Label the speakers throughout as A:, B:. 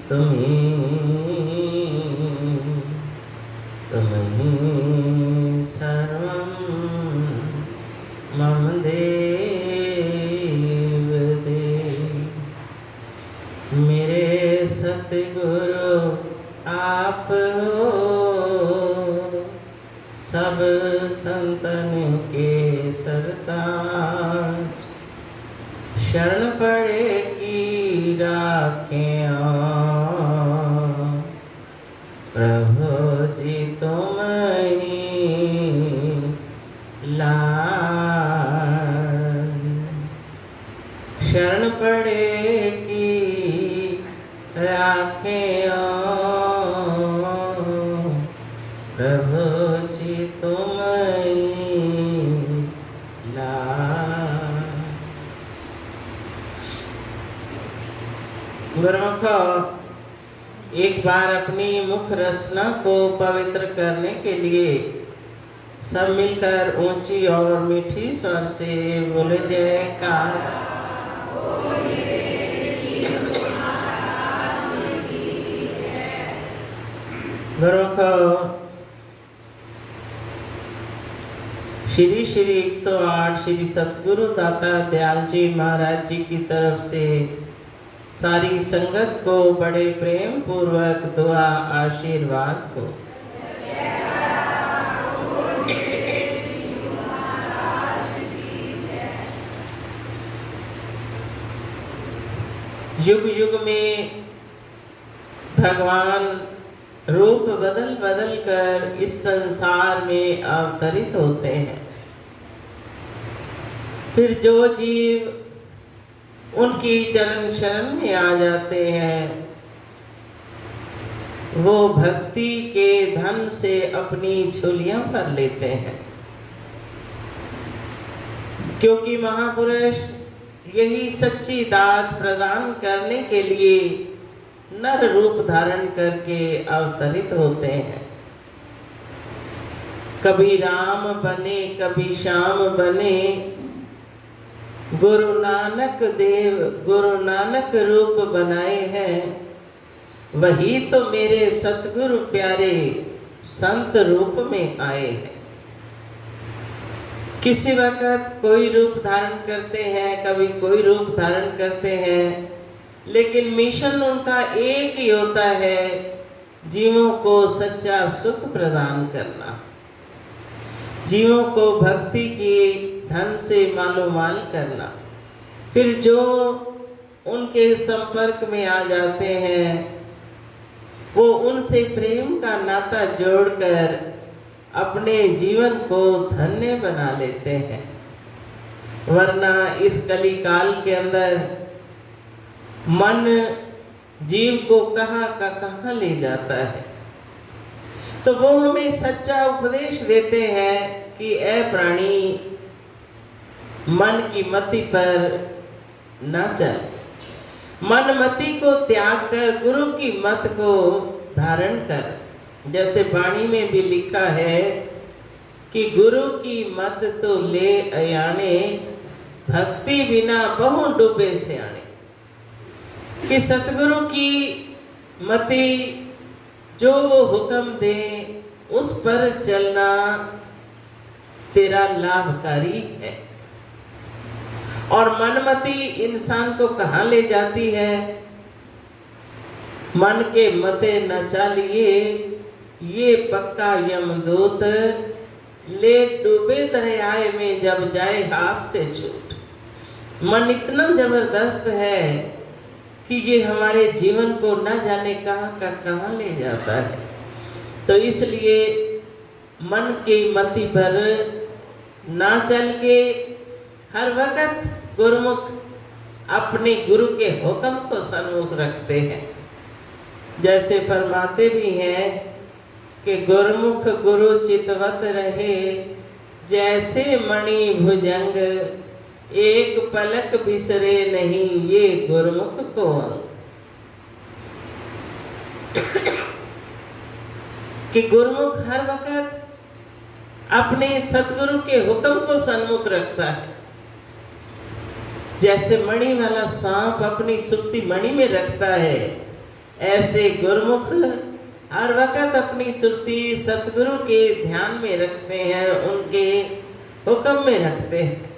A: तुम्ही सर्वं मम देव देव। मेरे सतगुरु आप हो, सब संतन के सरताज। शरण पड़े की राखें प्रभु जी तुम ही लाज। शरण पड़े की राखें प्रभु जी तुम ही लाज। गुरुमुखो, एक बार अपनी मुख रचना को पवित्र करने के लिए सब मिलकर ऊंची और मीठी स्वर से बोले जयकार। गुरुमुखो, श्री श्री 108 श्री सतगुरु दाता दयाल जी महाराज जी की तरफ से सारी संगत को बड़े प्रेम पूर्वक दुआ आशीर्वाद हो। युग युग में भगवान रूप बदल बदल कर इस संसार में अवतरित होते हैं। फिर जो जीव उनकी चरण शरण में आ जाते हैं, वो भक्ति के धन से अपनी झोलियां भर लेते हैं। क्योंकि महापुरुष यही सच्ची दात प्रदान करने के लिए नर रूप धारण करके अवतरित होते हैं। कभी राम बने, कभी श्याम बने, गुरु नानक देव गुरु नानक रूप बनाए हैं। वही तो मेरे सतगुरु प्यारे संत रूप में आए हैं। किसी वक्त कोई रूप धारण करते हैं, कभी कोई रूप धारण करते हैं, लेकिन मिशन उनका एक ही होता है, जीवों को सच्चा सुख प्रदान करना, जीवों को भक्ति की धन से मालोमाल करना। फिर जो उनके संपर्क में आ जाते हैं, वो उनसे प्रेम का नाता जोड़कर अपने जीवन को धन्य बना लेते हैं। वरना इस कली काल के अंदर मन जीव को कहाँ का कहाँ ले जाता है। तो वो हमें सच्चा उपदेश देते हैं कि ऐ प्राणी, मन की मति पर न चल, मन मति को त्याग कर गुरु की मत को धारण कर। जैसे वाणी में भी लिखा है कि गुरु की मत तो ले अयाने, भक्ति बिना बहु डूबे सियाने। कि सतगुरु की मति जो वो हुक्म दे उस पर चलना तेरा लाभकारी है। और मनमति इंसान को कहाँ ले जाती है? मन के मते न चालिए, ये पक्का यमदूत, ले डूबे दरियाए में जब जाए हाथ से छूट। मन इतना जबरदस्त है कि ये हमारे जीवन को न जाने कहाँ का कहाँ ले जाता है। तो इसलिए मन की मति पर ना चल के हर वक्त गुरुमुख अपने गुरु के हुक्म को सन्मुख रखते हैं। जैसे फरमाते भी हैं कि गुरुमुख गुरु चितवत रहे, जैसे मणि भुजंग, एक पलक बिसरे नहीं ये गुरुमुख को। कि गुरुमुख हर वक्त अपने सतगुरु के हुक्म को सन्मुख रखता है। जैसे मणि वाला सांप अपनी सुर्ती मणि में रखता है, ऐसे गुरुमुख हर वक्त अपनी सुरती सतगुरु के ध्यान में रखते हैं, उनके हुक्म में रखते हैं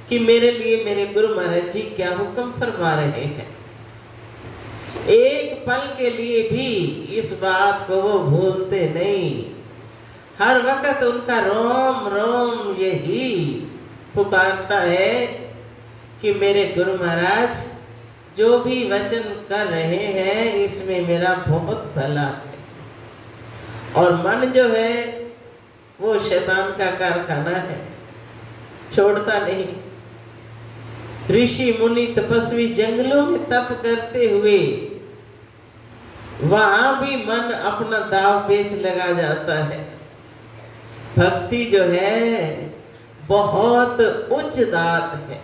A: कि मेरे लिए मेरे गुरु महाराज जी क्या हुक्म फरमा रहे हैं। एक पल के लिए भी इस बात को वो भूलते नहीं। हर वक्त उनका रोम रोम यही पुकारता है कि मेरे गुरु महाराज जो भी वचन कर रहे हैं इसमें मेरा बहुत भला है। और मन जो है वो शैतान का कारखाना है, छोड़ता नहीं। ऋषि मुनि तपस्वी जंगलों में तप करते हुए वहां भी मन अपना दाव पेच लगा जाता है। भक्ति जो है बहुत उच्च दात है,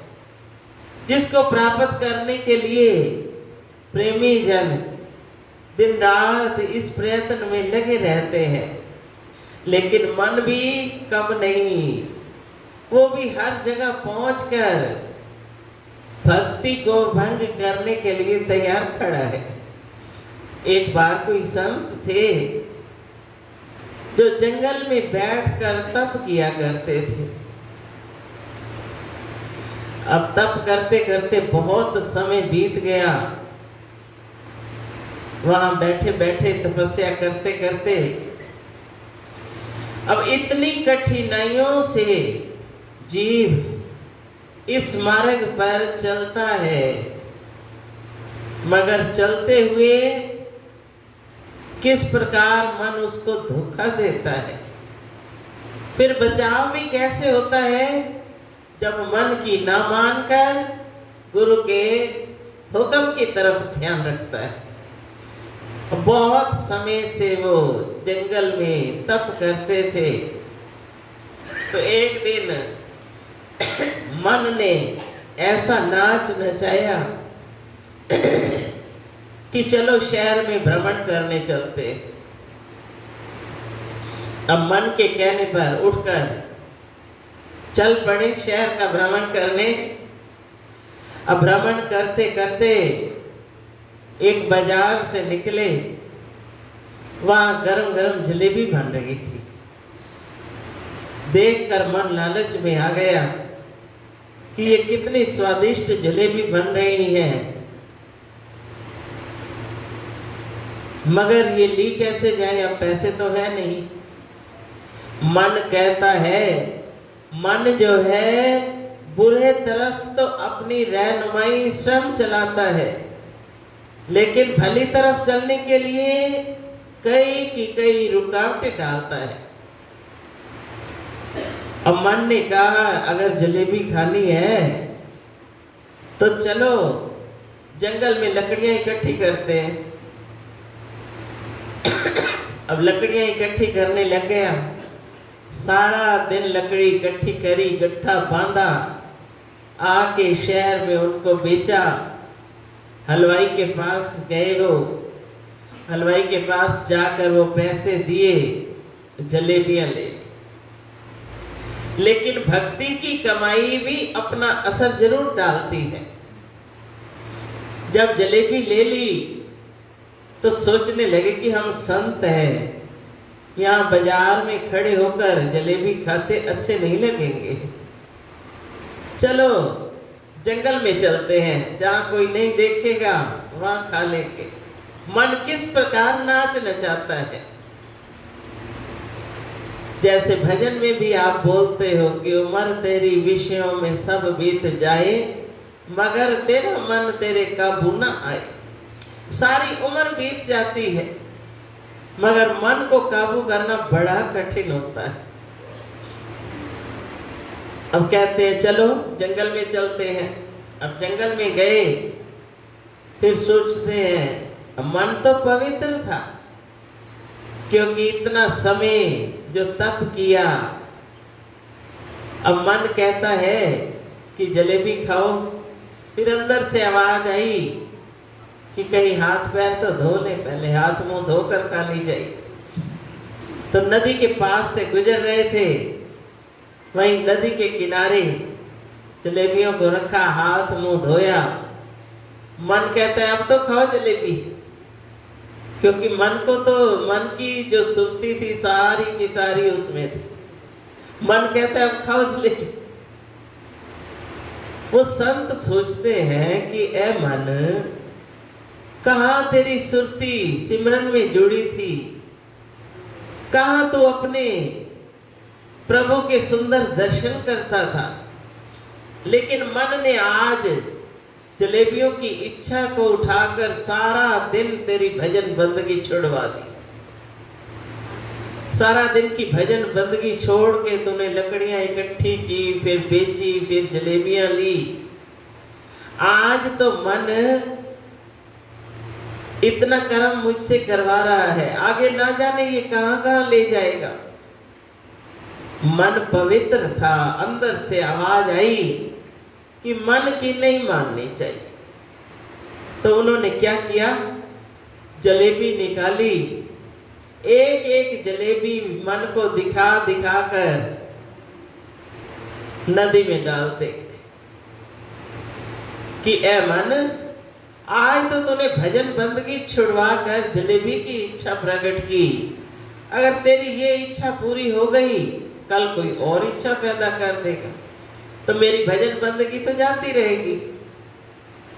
A: जिसको प्राप्त करने के लिए प्रेमी जन दिन रात इस प्रयत्न में लगे रहते हैं। लेकिन मन भी कम नहीं, वो भी हर जगह पहुंचकर भक्ति को भंग करने के लिए तैयार खड़ा है। एक बार कोई संत थे जो जंगल में बैठकर तप किया करते थे। अब तप करते करते बहुत समय बीत गया। वहां बैठे बैठे तपस्या करते करते अब इतनी कठिनाइयों से जीव इस मार्ग पर चलता है, मगर चलते हुए किस प्रकार मन उसको धोखा देता है। फिर बचाव भी कैसे होता है जब मन की ना मानकर गुरु के हुक्म की तरफ ध्यान रखता है। बहुत समय से वो जंगल में तप करते थे, तो एक दिन मन ने ऐसा नाच नचाया कि चलो शहर में भ्रमण करने चलते। अब मन के कहने पर उठकर चल पड़े शहर का भ्रमण करने। अब भ्रमण करते करते एक बाजार से निकले, वहां गरम गरम जलेबी बन रही थी। देखकर मन लालच में आ गया कि ये कितनी स्वादिष्ट जलेबी बन रही है, मगर ये ली कैसे जाए, अब पैसे तो है नहीं। मन कहता है, मन जो है बुरे तरफ तो अपनी रहनुमाई स्वयं चलाता है, लेकिन भली तरफ चलने के लिए कई की कई रुकावटें डालता है। अब मन ने कहा अगर जलेबी खानी है तो चलो जंगल में लकड़ियां इकट्ठी करते हैं। अब लकड़ियां इकट्ठी करने लग गया। सारा दिन लकड़ी इकट्ठी करी, गट्ठा बांधा, आके शहर में उनको बेचा। हलवाई के पास गए, वो हलवाई के पास जाकर वो पैसे दिए, जलेबियां ले। लेकिन भक्ति की कमाई भी अपना असर जरूर डालती है। जब जलेबी ले ली तो सोचने लगे कि हम संत हैं, यहाँ बाजार में खड़े होकर जलेबी खाते अच्छे नहीं लगेंगे, चलो जंगल में चलते हैं, जहाँ कोई नहीं देखेगा वहां खा लेंगे। मन किस प्रकार नाच नचाता है। जैसे भजन में भी आप बोलते हो कि उम्र तेरी विषयों में सब बीत जाए, मगर तेरा मन तेरे काबू न आए। सारी उम्र बीत जाती है, मगर मन को काबू करना बड़ा कठिन होता है। अब कहते हैं चलो जंगल में चलते हैं। अब जंगल में गए, फिर सोचते हैं मन तो पवित्र था, क्योंकि इतना समय जो तप किया। अब मन कहता है कि जलेबी खाओ। फिर अंदर से आवाज आई कि कहीं हाथ पैर तो धो ले, पहले हाथ मुंह धोकर खानी चाहिए। तो नदी के पास से गुजर रहे थे, वहीं नदी के किनारे जलेबियों को रखा, हाथ मुंह धोया। मन कहता है अब तो खाओ जलेबी। क्योंकि मन की जो सुरती थी सारी की सारी उसमें थी। मन कहता है अब खाओ जलेबी। वो संत सोचते हैं कि ए मन, कहाँ तेरी सुरती सिमरन में जुड़ी थी, कहाँ तू अपने प्रभु के सुंदर दर्शन करता था, लेकिन मन ने आज जलेबियों की इच्छा को उठाकर सारा दिन तेरी भजन बंदगी छुड़वा दी। सारा दिन की भजन बंदगी छोड़ के तूने लकड़ियां इकट्ठी की, फिर बेची, फिर जलेबियां ली। आज तो मन इतना कर्म मुझसे करवा रहा है, आगे ना जाने ये कहां कहां ले जाएगा। मन पवित्र था, अंदर से आवाज आई कि मन की नहीं माननी चाहिए। तो उन्होंने क्या किया, जलेबी निकाली, एक एक जलेबी मन को दिखा दिखा कर नदी में डालते कि ए मन, आज तो तूने भजन बंदगी छुड़वा कर जलेबी की इच्छा प्रकट की, अगर तेरी ये इच्छा पूरी हो गई कल कोई और इच्छा पैदा कर देगा, तो मेरी भजन बंदगी तो जाती रहेगी।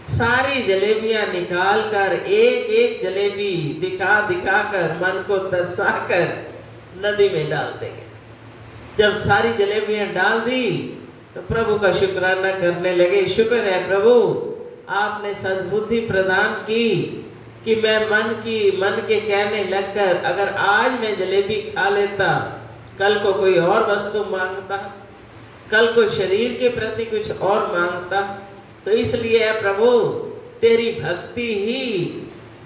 A: सारी जलेबियां निकाल कर एक एक जलेबी दिखा दिखा कर मन को तरसा कर नदी में डाल देंगे। जब सारी जलेबियां डाल दी तो प्रभु का शुक्राना करने लगे, शुक्र है प्रभु आपने सद्बुद्धि प्रदान की कि मैं मन के कहने लगकर अगर आज मैं जलेबी खा लेता, कल को कोई और वस्तु मांगता, कल को शरीर के प्रति कुछ और मांगता। तो इसलिए प्रभु तेरी भक्ति ही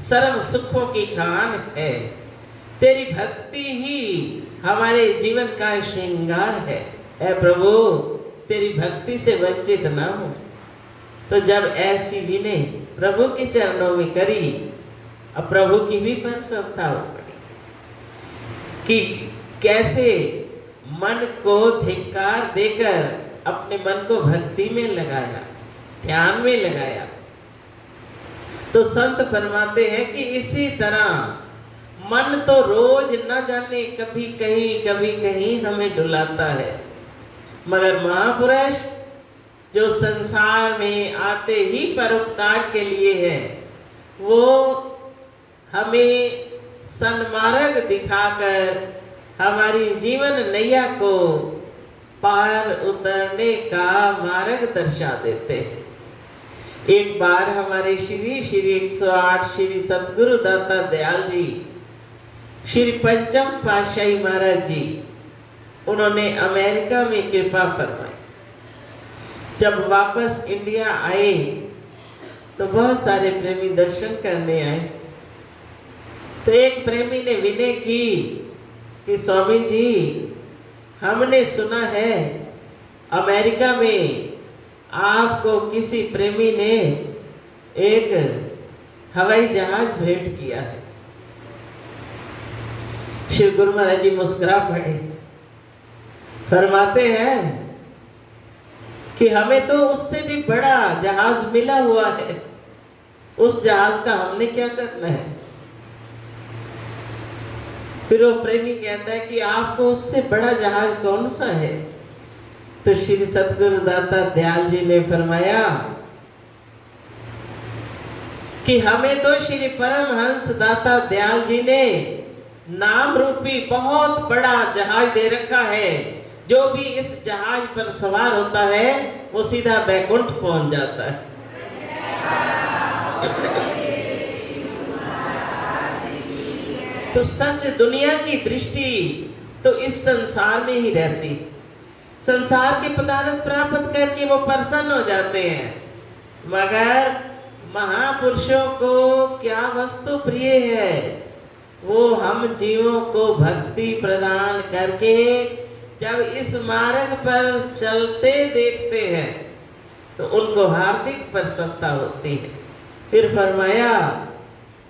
A: सर्व सुखों की खान है, तेरी भक्ति ही हमारे जीवन का श्रृंगार है। ऐ प्रभु तेरी भक्ति से वंचित ना हो। तो जब ऐसी विनय प्रभु के चरणों में करी, अब प्रभु की भी प्रसन्नता हो पड़ी कि कैसे मन को धिक्कार देकर अपने मन को भक्ति में लगाया, ध्यान में लगाया। तो संत फरमाते हैं कि इसी तरह मन तो रोज न जाने कभी कहीं हमें डुलाता है, मगर महापुरुष जो संसार में आते ही परोपकार के लिए है, वो हमें सन्मार्ग दिखाकर हमारी जीवन नैया को पार उतरने का मार्ग दर्शा देते हैं। एक बार हमारे श्री 108 श्री सतगुरु दाता दयाल जी, श्री पंचम पातशाही महाराज जी, उन्होंने अमेरिका में कृपा फरमाई। जब वापस इंडिया आए तो बहुत सारे प्रेमी दर्शन करने आए। तो एक प्रेमी ने विनय की कि स्वामी जी, हमने सुना है अमेरिका में आपको किसी प्रेमी ने एक हवाई जहाज भेंट किया है। श्री गुरु महाराज जी मुस्कुरा पड़े, फरमाते हैं कि हमें तो उससे भी बड़ा जहाज मिला हुआ है, उस जहाज का हमने क्या करना है। फिर वो प्रेमी कहता है कि आपको उससे बड़ा जहाज कौन सा है। तो श्री सतगुरु दाता दयाल जी ने फरमाया कि हमें तो श्री परमहंस दाता दयाल जी ने नाम रूपी बहुत बड़ा जहाज दे रखा है, जो भी इस जहाज पर सवार होता है वो सीधा बैकुंठ पहुंच जाता है। तो सच दुनिया की दृष्टि तो इस संसार में ही रहती, संसार के पदार्थ प्राप्त करके वो प्रसन्न हो जाते हैं, मगर महापुरुषों को क्या वस्तु प्रिय है, वो हम जीवों को भक्ति प्रदान करके जब इस मार्ग पर चलते देखते हैं तो उनको हार्दिक प्रसन्नता होती है। फिर फरमाया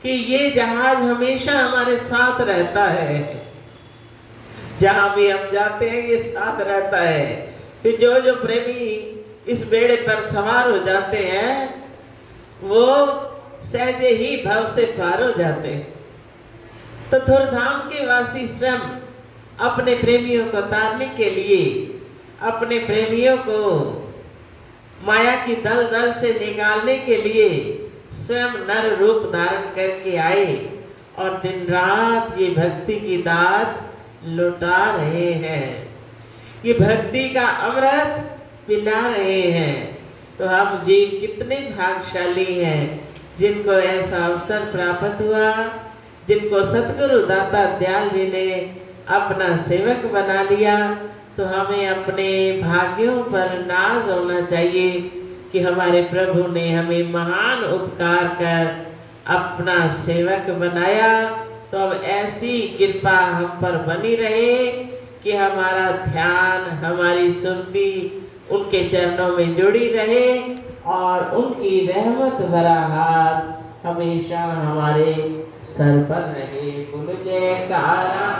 A: कि ये जहाज हमेशा हमारे साथ रहता है, जहां भी हम जाते हैं ये साथ रहता है। फिर जो जो प्रेमी इस बेड़े पर सवार हो जाते हैं वो सहजे ही भाव से पार हो जाते हैं। तो धुरधाम के वासी स्वयं अपने प्रेमियों को तारने के लिए, अपने प्रेमियों को माया की दलदल से निकालने के लिए स्वयं नर रूप धारण करके आए और दिन रात ये भक्ति की दात लुटा रहे हैं, ये भक्ति का अमृत पिला रहे हैं। तो हम जीव कितने भाग्यशाली हैं जिनको ऐसा अवसर प्राप्त हुआ, जिनको सतगुरु दाता दयाल जी ने अपना सेवक बना लिया। तो हमें अपने भाग्यों पर नाज होना चाहिए कि हमारे प्रभु ने हमें महान उपकार कर अपना सेवक बनाया। तो अब ऐसी कृपा हम पर बनी रहे कि हमारा ध्यान, हमारी सुरती उनके चरणों में जुड़ी रहे और उनकी रहमत भरा हाथ हमेशा हमारे सर पर रहे। बोलो जयकारा।